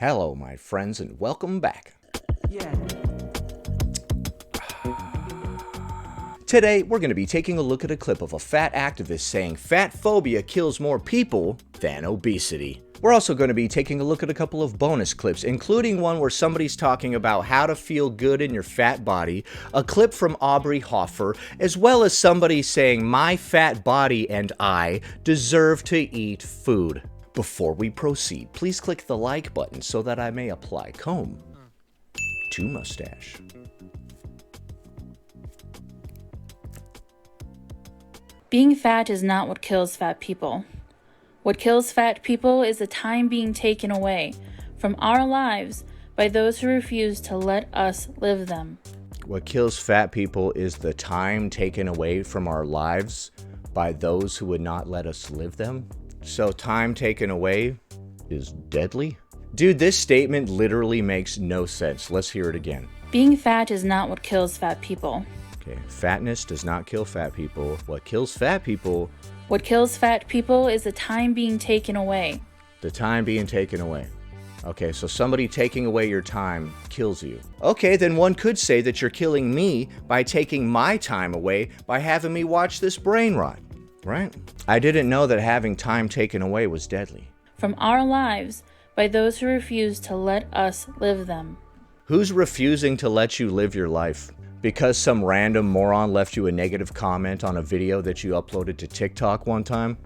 Hello, my friends, and welcome back. Yeah. Today, we're going to be taking a look at a clip of a fat activist saying fat phobia kills more people than obesity. We're also going to be taking a look at a couple of bonus clips, including one where somebody's talking about how to feel good in your fat body, a clip from Aubrey Hoffer, as well as somebody saying my fat body and I deserve to eat food. Before we proceed, please click the like button so that I may apply comb to mustache. Being fat is not what kills fat people. What kills fat people is the time being taken away from our lives by those who refuse to let us live them. What kills fat people is the time taken away from our lives by those who would not let us live them. So time taken away is deadly? Dude, this statement literally makes no sense. Let's hear it again. Being fat is not what kills fat people. Okay, fatness does not kill fat people. What kills fat people? What kills fat people is the time being taken away. The time being taken away. Okay, so somebody taking away your time kills you. Okay, then one could say that you're killing me by taking my time away by having me watch this brain rot, right? I didn't know that having time taken away was deadly. From our lives by those who refuse to let us live them. Who's refusing to let you live your life? Because some random moron left you a negative comment on a video that you uploaded to TikTok one time?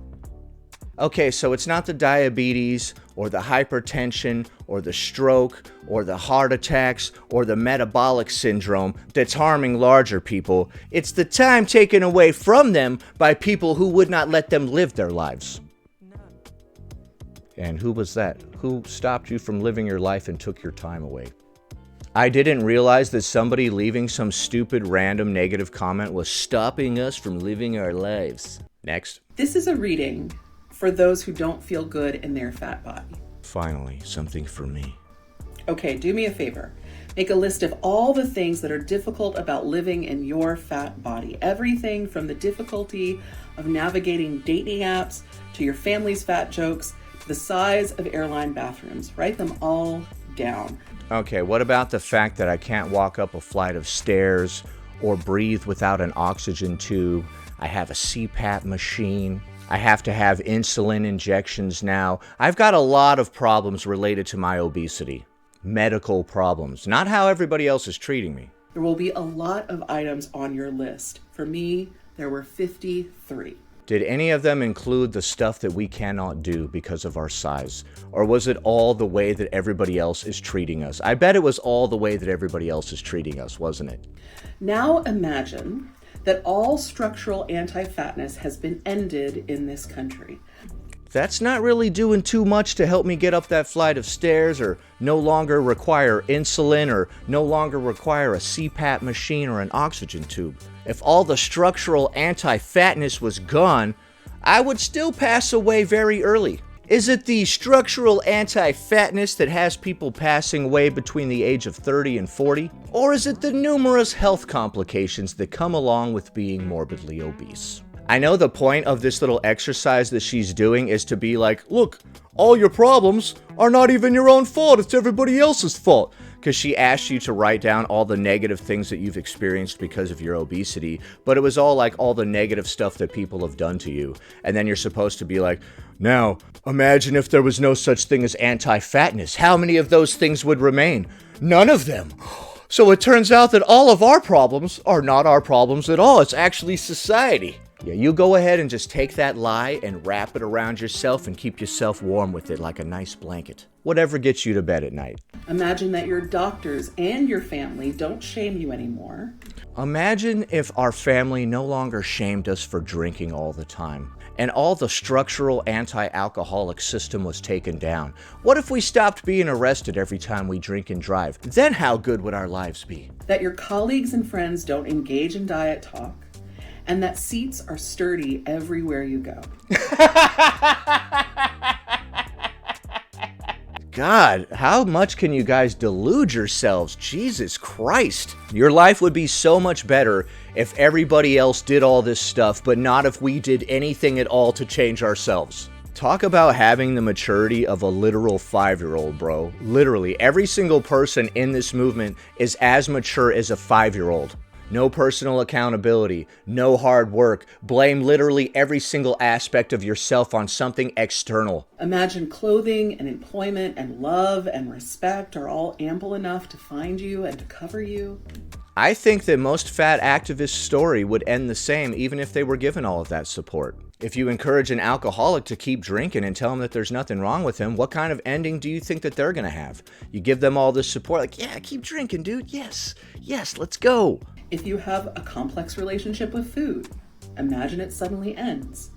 Okay, so it's not the diabetes, or the hypertension, or the stroke, or the heart attacks, or the metabolic syndrome that's harming larger people. It's the time taken away from them by people who would not let them live their lives. And who was that? Who stopped you from living your life and took your time away? I didn't realize that somebody leaving some stupid random negative comment was stopping us from living our lives. Next. This is a reading for those who don't feel good in their fat body. Finally, something for me. Okay, do me a favor. Make a list of all the things that are difficult about living in your fat body. Everything from the difficulty of navigating dating apps to your family's fat jokes to the size of airline bathrooms. Write them all down. Okay, what about the fact that I can't walk up a flight of stairs or breathe without an oxygen tube? I have a CPAP machine. I have to have insulin injections now. I've got a lot of problems related to my obesity. Medical problems, not how everybody else is treating me. There will be a lot of items on your list. For me, there were 53. Did any of them include the stuff that we cannot do because of our size? Or was it all the way that everybody else is treating us? I bet it was all the way that everybody else is treating us, wasn't it? Now imagine that all structural anti-fatness has been ended in this country. That's not really doing too much to help me get up that flight of stairs, or no longer require insulin, or no longer require a CPAP machine or an oxygen tube. If all the structural anti-fatness was gone, I would still pass away very early. Is it the structural anti-fatness that has people passing away between the age of 30 and 40? Or is it the numerous health complications that come along with being morbidly obese? I know the point of this little exercise that she's doing is to be like, look, all your problems are not even your own fault, it's everybody else's fault. Because she asked you to write down all the negative things that you've experienced because of your obesity, but it was all like all the negative stuff that people have done to you. And then you're supposed to be like, now, imagine if there was no such thing as anti-fatness. How many of those things would remain? None of them. So it turns out that all of our problems are not our problems at all. It's actually society. Yeah, you go ahead and just take that lie and wrap it around yourself and keep yourself warm with it like a nice blanket. Whatever gets you to bed at night. Imagine that your doctors and your family don't shame you anymore. Imagine if our family no longer shamed us for drinking all the time, and all the structural anti-alcoholic system was taken down. What if we stopped being arrested every time we drink and drive? Then how good would our lives be? That your colleagues and friends don't engage in diet talk, and that seats are sturdy everywhere you go. God, how much can you guys delude yourselves? Jesus Christ. Your life would be so much better if everybody else did all this stuff, but not if we did anything at all to change ourselves. Talk about having the maturity of a literal 5-year-old, bro. Literally, every single person in this movement is as mature as a 5-year-old. No personal accountability, no hard work. Blame literally every single aspect of yourself on something external. Imagine clothing and employment and love and respect are all ample enough to find you and to cover you. I think that most fat activists' story would end the same even if they were given all of that support. If you encourage an alcoholic to keep drinking and tell him that there's nothing wrong with him, what kind of ending do you think that they're going to have? You give them all this support, like, yeah, keep drinking, dude. Yes, let's go. If you have a complex relationship with food, imagine it suddenly ends.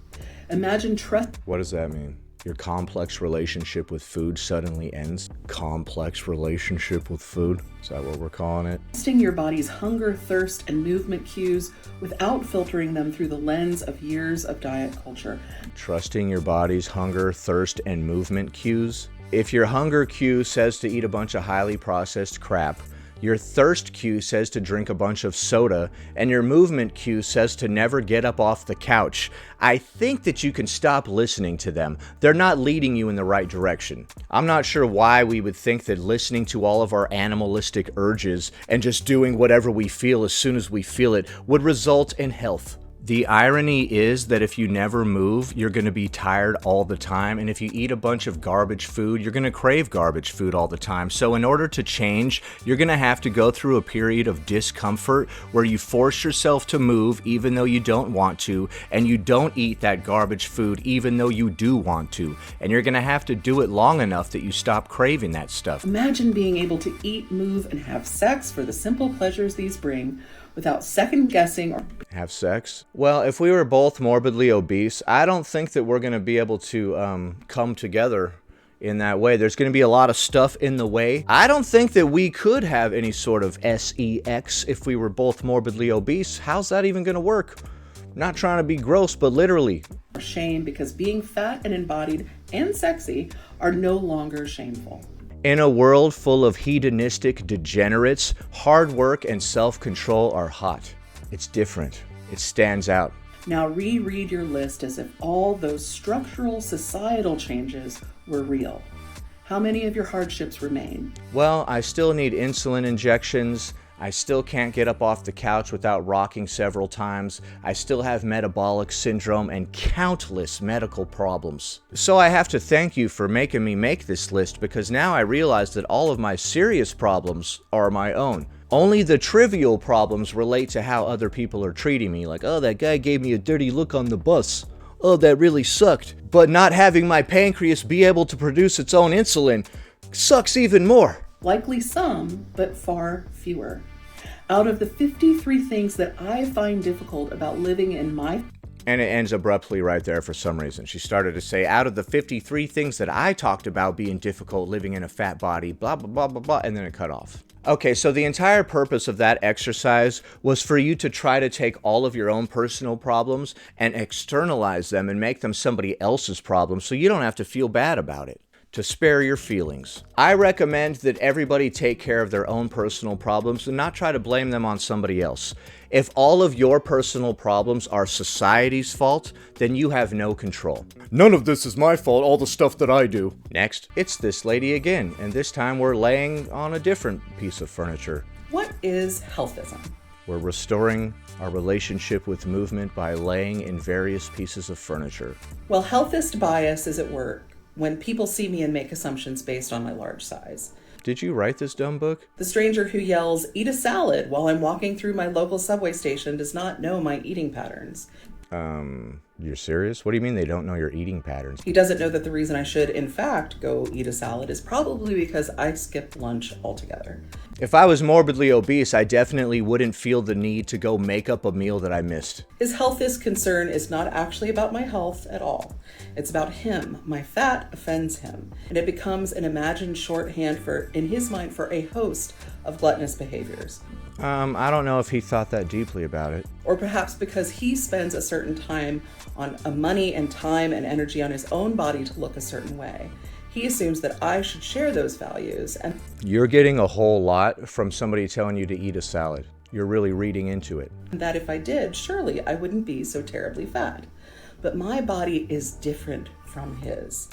Imagine trust. What does that mean? Your complex relationship with food suddenly ends? Complex relationship with food? Is that what we're calling it? Trusting your body's hunger, thirst, and movement cues without filtering them through the lens of years of diet culture. Trusting your body's hunger, thirst, and movement cues? If your hunger cue says to eat a bunch of highly processed crap, your thirst cue says to drink a bunch of soda, and your movement cue says to never get up off the couch, I think that you can stop listening to them. They're not leading you in the right direction. I'm not sure why we would think that listening to all of our animalistic urges and just doing whatever we feel as soon as we feel it would result in health. The irony is that if you never move, you're going to be tired all the time, and if you eat a bunch of garbage food, you're going to crave garbage food all the time. So in order to change, you're going to have to go through a period of discomfort where you force yourself to move even though you don't want to, and you don't eat that garbage food even though you do want to. And you're going to have to do it long enough that you stop craving that stuff. Imagine being able to eat, move, and have sex for the simple pleasures these bring without second guessing or have sex? Well, if we were both morbidly obese, I don't think that we're going to be able to come together in that way. There's going to be a lot of stuff in the way. I don't think that we could have any sort of sex if we were both morbidly obese. How's that even going to work? I'm not trying to be gross, but literally. Shame, because being fat and embodied and sexy are no longer shameful. In a world full of hedonistic degenerates, hard work and self-control are hot. It's different. It stands out. Now reread your list as if all those structural societal changes were real. How many of your hardships remain? Well, I still need insulin injections. I still can't get up off the couch without rocking several times. I still have metabolic syndrome and countless medical problems. So I have to thank you for making me make this list, because now I realize that all of my serious problems are my own. Only the trivial problems relate to how other people are treating me, like, oh, that guy gave me a dirty look on the bus. Oh, that really sucked. But not having my pancreas be able to produce its own insulin sucks even more. Likely some, but far fewer. Out of the 53 things that I find difficult about living in my... And it ends abruptly right there for some reason. She started to say, out of the 53 things that I talked about being difficult living in a fat body, blah, blah, blah, blah, blah, and then it cut off. Okay, so the entire purpose of that exercise was for you to try to take all of your own personal problems and externalize them and make them somebody else's problems so you don't have to feel bad about it. To spare your feelings. I recommend that everybody take care of their own personal problems and not try to blame them on somebody else. If all of your personal problems are society's fault, then you have no control. None of this is my fault, all the stuff that I do. Next, it's this lady again, and this time we're laying on a different piece of furniture. What is healthism? We're restoring our relationship with movement by laying in various pieces of furniture. Well, healthist bias is at work when people see me and make assumptions based on my large size. Did you write this dumb book? The stranger who yells, "Eat a salad," while I'm walking through my local subway station does not know my eating patterns. You're serious? What do you mean they don't know your eating patterns? He doesn't know that the reason I should, in fact, go eat a salad is probably because I skipped lunch altogether. If I was morbidly obese, I definitely wouldn't feel the need to go make up a meal that I missed. His healthist concern is not actually about my health at all. It's about him. My fat offends him, and it becomes an imagined shorthand for, in his mind, for a host of gluttonous behaviors. I don't know if he thought that deeply about it. Or perhaps because he spends a certain time on money and time and energy on his own body to look a certain way. He assumes that I should share those values. And you're getting a whole lot from somebody telling you to eat a salad. You're really reading into it. That if I did, surely I wouldn't be so terribly fat. But my body is different from his.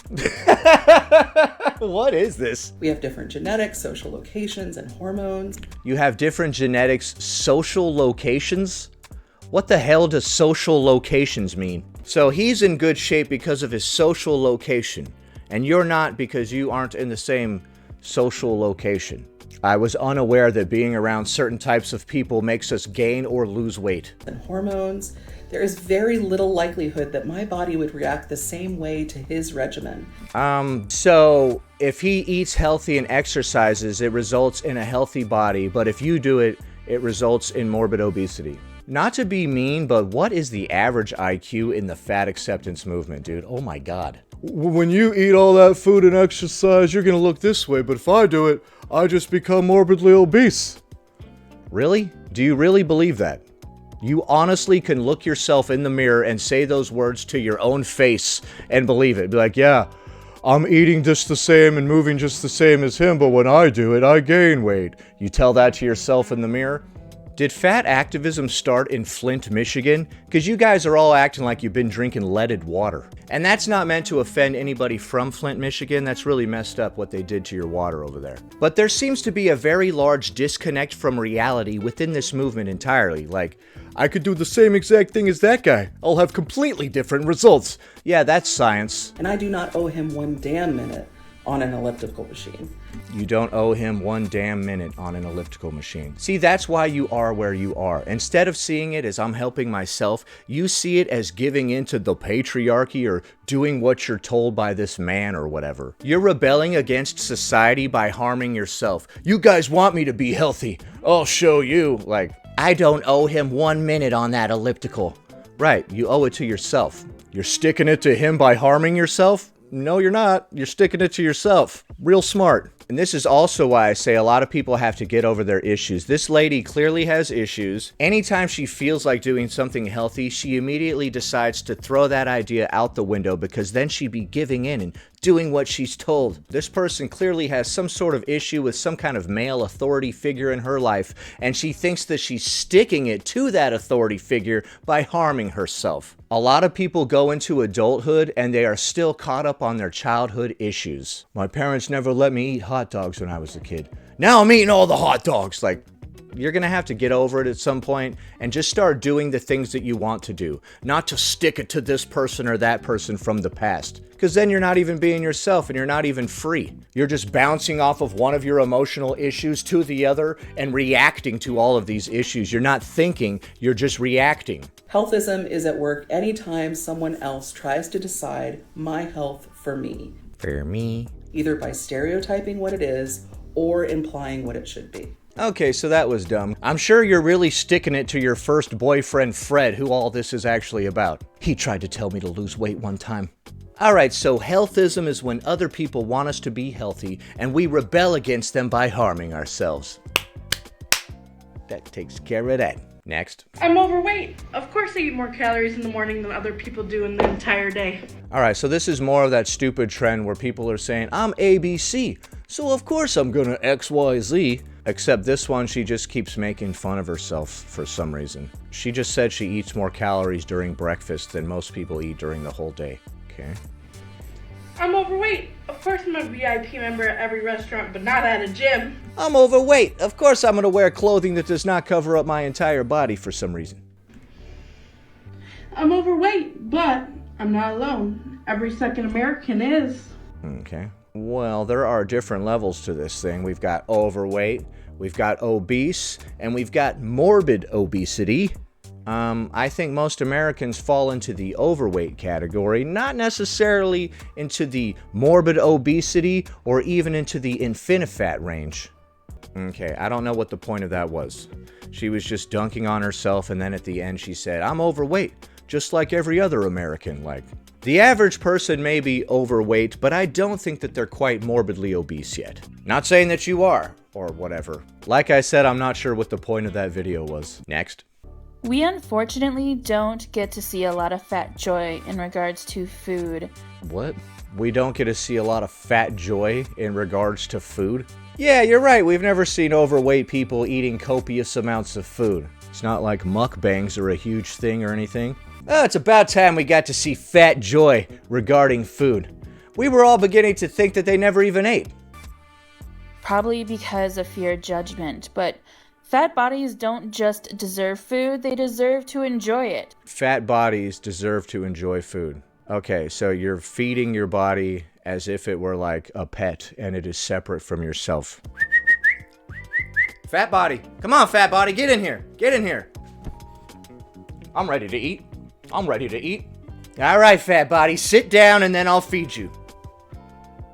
What is this? We have different genetics, social locations, and hormones. You have different genetics, social locations? What the hell does social locations mean? So he's in good shape because of his social location, and you're not because you aren't in the same social location. I was unaware that being around certain types of people makes us gain or lose weight. And hormones. There is very little likelihood that my body would react the same way to his regimen. So if he eats healthy and exercises, it results in a healthy body, but if you do it, it results in morbid obesity. Not to be mean, but what is the average IQ in the fat acceptance movement, dude? Oh my God. When you eat all that food and exercise, you're gonna look this way, but if I do it, I just become morbidly obese. Really? Do you really believe that? You honestly can look yourself in the mirror and say those words to your own face and believe it. Be like, yeah, I'm eating just the same and moving just the same as him, but when I do it, I gain weight. You tell that to yourself in the mirror? Did fat activism start in Flint, Michigan? Because you guys are all acting like you've been drinking leaded water. And that's not meant to offend anybody from Flint, Michigan. That's really messed up what they did to your water over there. But there seems to be a very large disconnect from reality within this movement entirely. Like, I could do the same exact thing as that guy. I'll have completely different results. yeah, that's science. And I do not owe him one damn minute on an elliptical machine. You don't owe him one damn minute on an elliptical machine. See, that's why you are where you are. Instead of seeing it as I'm helping myself, you see it as giving into the patriarchy or doing what you're told by this man or whatever. You're rebelling against society by harming yourself. You guys want me to be healthy. I'll show you. Like, I don't owe him 1 minute on that elliptical. Right, you owe it to yourself. You're sticking it to him by harming yourself? No, you're not. You're sticking it to yourself. Real smart. And this is also why I say a lot of people have to get over their issues. This lady clearly has issues. Anytime she feels like doing something healthy, she immediately decides to throw that idea out the window because then she'd be giving in and doing what she's told. This person clearly has some sort of issue with some kind of male authority figure in her life, and she thinks that she's sticking it to that authority figure by harming herself. A lot of people go into adulthood and they are still caught up on their childhood issues. My parents never let me eat hot dogs when I was a kid. Now I'm eating all the hot dogs. Like, you're gonna have to get over it at some point and just start doing the things that you want to do, not to stick it to this person or that person from the past. Because then you're not even being yourself and you're not even free. You're just bouncing off of one of your emotional issues to the other and reacting to all of these issues. You're not thinking, you're just reacting. Healthism is at work anytime someone else tries to decide my health for me, For me. either by stereotyping what it is or implying what it should be. Okay, so that was dumb. I'm sure you're really sticking it to your first boyfriend, Fred, who all this is actually about. He tried to tell me to lose weight one time. Alright, so healthism is when other people want us to be healthy, and we rebel against them by harming ourselves. That takes care of that. Next. I'm overweight. Of course I eat more calories in the morning than other people do in the entire day. Alright, so this is more of that stupid trend where people are saying, I'm ABC, so of course I'm gonna XYZ. Except this one, she just keeps making fun of herself for some reason. She just said she eats more calories during breakfast than most people eat during the whole day. Okay. I'm overweight. Of course I'm a VIP member at every restaurant, but not at a gym. I'm overweight. Of course I'm gonna wear clothing that does not cover up my entire body for some reason. I'm overweight, but I'm not alone. Every second American is. Okay. Well, there are different levels to this thing. We've got overweight, we've got obese, and we've got morbid obesity. I think most Americans fall into the overweight category, not necessarily into the morbid obesity or even into the infinifat range. Okay, I don't know what the point of that was. She was just dunking on herself, and then at the end she said, I'm overweight, just like every other American. Like, the average person may be overweight, but I don't think that they're quite morbidly obese yet. Not saying that you are, or whatever. Like I said, I'm not sure what the point of that video was. Next. We unfortunately don't get to see a lot of fat joy in regards to food. What? We don't get to see a lot of fat joy in regards to food? Yeah, you're right. We've never seen overweight people eating copious amounts of food. It's not like mukbangs are a huge thing or anything. Oh, it's about time we got to see Fat Joy regarding food. We were all beginning to think that they never even ate. Probably because of fear of judgment, but fat bodies don't just deserve food, they deserve to enjoy it. Fat bodies deserve to enjoy food. Okay, so you're feeding your body as if it were like a pet and it is separate from yourself. Fat body, come on, fat body, get in here. Get in here. I'm ready to eat. I'm ready to eat. All right, fat body, sit down and then I'll feed you.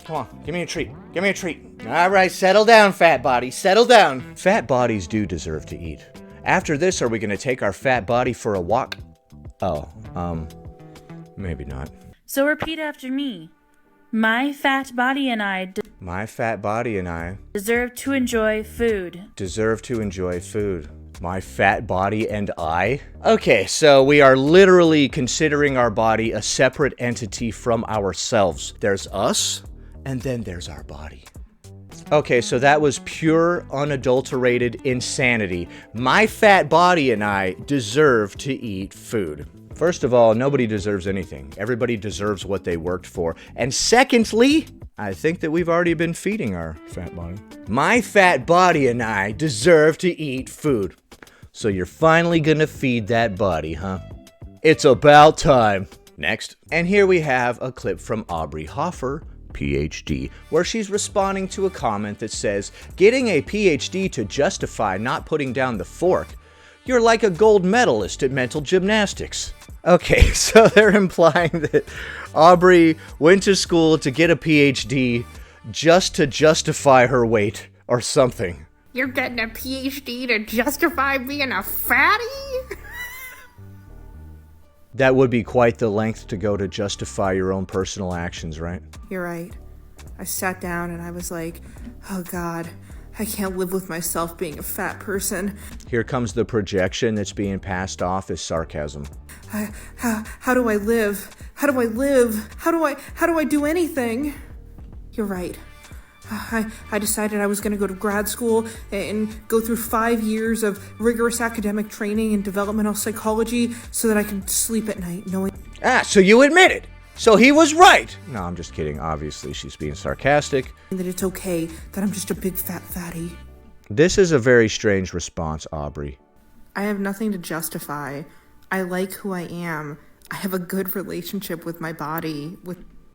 Come on, give me a treat. Give me a treat. All right, settle down, fat body. Settle down. Fat bodies do deserve to eat. After this, are we going to take our fat body for a walk? Oh, maybe not. So repeat after me. My fat body and I My fat body and I deserve to enjoy food. deserve to enjoy food. My fat body and I? Okay, so we are literally considering our body a separate entity from ourselves. There's us, and then there's our body. Okay, so that was pure, unadulterated insanity. My fat body and I deserve to eat food. First of all, nobody deserves anything. Everybody deserves what they worked for. And secondly, I think that we've already been feeding our fat body. My fat body and I deserve to eat food. So you're finally gonna feed that body, huh? It's about time. Next. And here we have a clip from Aubrey Hoffer, PhD, where she's responding to a comment that says, getting a PhD to justify not putting down the fork. You're like a gold medalist at mental gymnastics. Okay, so they're implying that Aubrey went to school to get a PhD just to justify her weight or something. You're getting a PhD to justify being a fatty? That would be quite the length to go to justify your own personal actions, right? You're right. I sat down and I was like, oh God, I can't live with myself being a fat person. Here comes the projection that's being passed off as sarcasm. How do I live? How do I live? How do I do anything? You're right. I decided I was going to go to grad school and go through 5 years of rigorous academic training in developmental psychology so that I could sleep at night knowing... So you admit it. So he was right. No, I'm just kidding. Obviously, she's being sarcastic. that it's okay that I'm just a big fat fatty. This is a very strange response, Aubrey. I have nothing to justify. I like who I am. I have a good relationship with my body.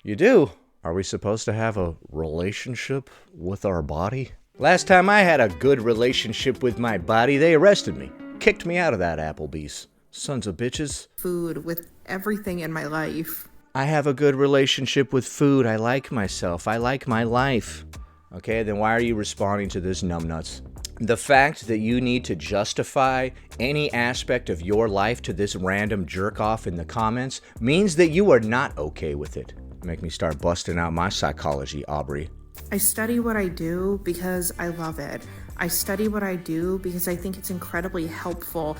You do? Are we supposed to have a relationship with our body? Last time I had a good relationship with my body, they arrested me. Kicked me out of that Applebee's. Sons of bitches. Food, with everything in my life. I have a good relationship with food. I like myself. I like my life. Okay, then why are you responding to this numbnuts? The fact that you need to justify any aspect of your life to this random jerk-off in the comments means that you are not okay with it. Make me start busting out my psychology, Aubrey. I study what I do because I love it. I study what I do because I think it's incredibly helpful.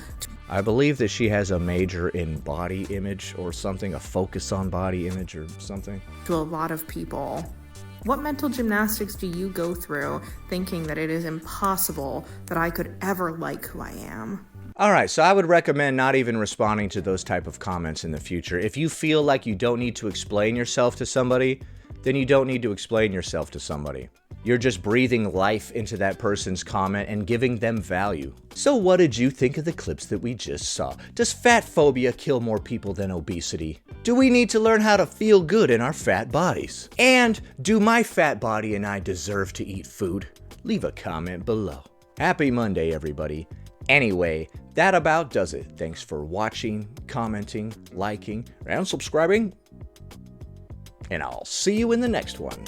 I believe that she has a major in body image or something, a focus on body image or something. To a lot of people. What mental gymnastics do you go through thinking that it is impossible that I could ever like who I am? Alright, so I would recommend not even responding to those type of comments in the future. If you feel like you don't need to explain yourself to somebody, then you don't need to explain yourself to somebody. You're just breathing life into that person's comment and giving them value. So what did you think of the clips that we just saw? Does fat phobia kill more people than obesity? Do we need to learn how to feel good in our fat bodies? And do my fat body and I deserve to eat food? Leave a comment below. Happy Monday, everybody. Anyway, that about does it. Thanks for watching, commenting, liking, and subscribing. And I'll see you in the next one.